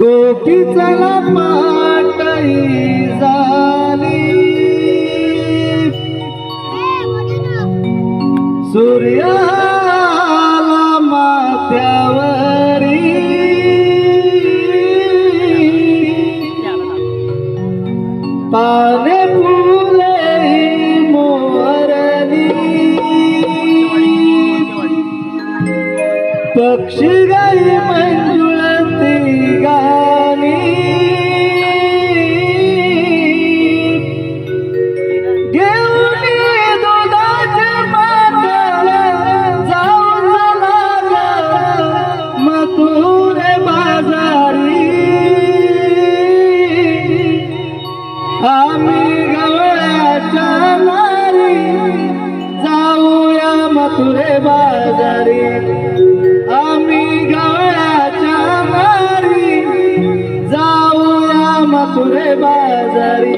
गोकी चला पाटई झाली सूर्याला माथ्यावरी पाने फुले मोहरली पक्षी गाई मंजुळती गाणी घेऊन दुधाचे बाटल जाऊन लागा मथुरे बाजारी आम्ही गवळ्याच्या मारी जाऊया मथुरे बाजारी आम्ही गवळ्याच्या मारी जाऊया मथुरे बाजारी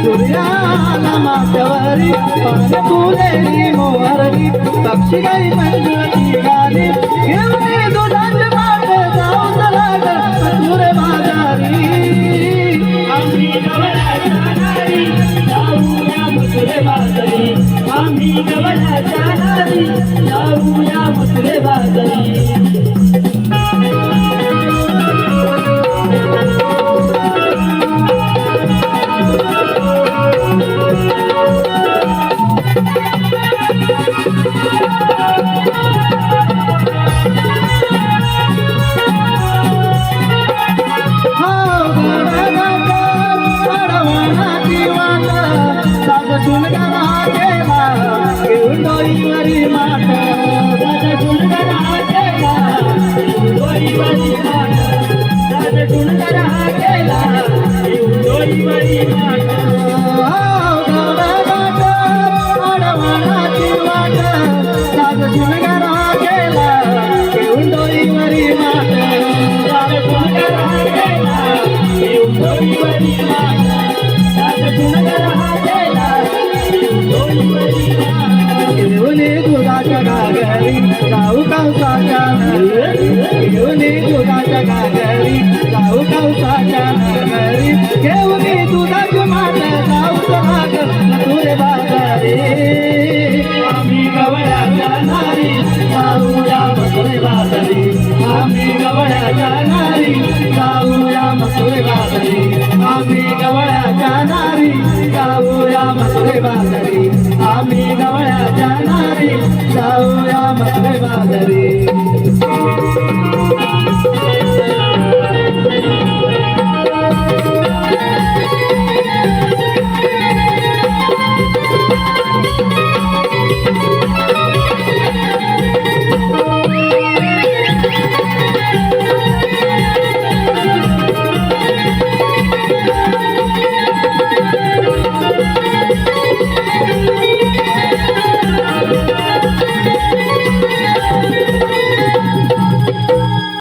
सूर्याला माथ्यावरी पाने फुले मोहरली पक्षी गाई मंजुळती गाणी घेऊन दुधाचे बाटल जाऊन लागा मथुरे बाजारी आम्ही गवळ्याच्या नारी जाऊया मथुरे बाजारी आम्ही गवळ्याच्या नारी जाऊया मथुरे बाजारी दुधाच्या घागरी जाऊ कौसाच्या घेऊन दुधाच्या घागरी जाऊ कौसाच्या घरी घेऊन दुधाचे माठ जाऊ लाग मथुरे बाजारी आम्ही गवळ्याच्या नारी जाऊया मथुरे बाजारी आम्ही गवळ्याच्या नारी जाऊया मथुरे बाजारी आम्ही गवळ्याच्या नारी जाऊया मथुरे बाजारी आम्ही गवळ्याच्या नारी जाऊया मथुरे बाजारी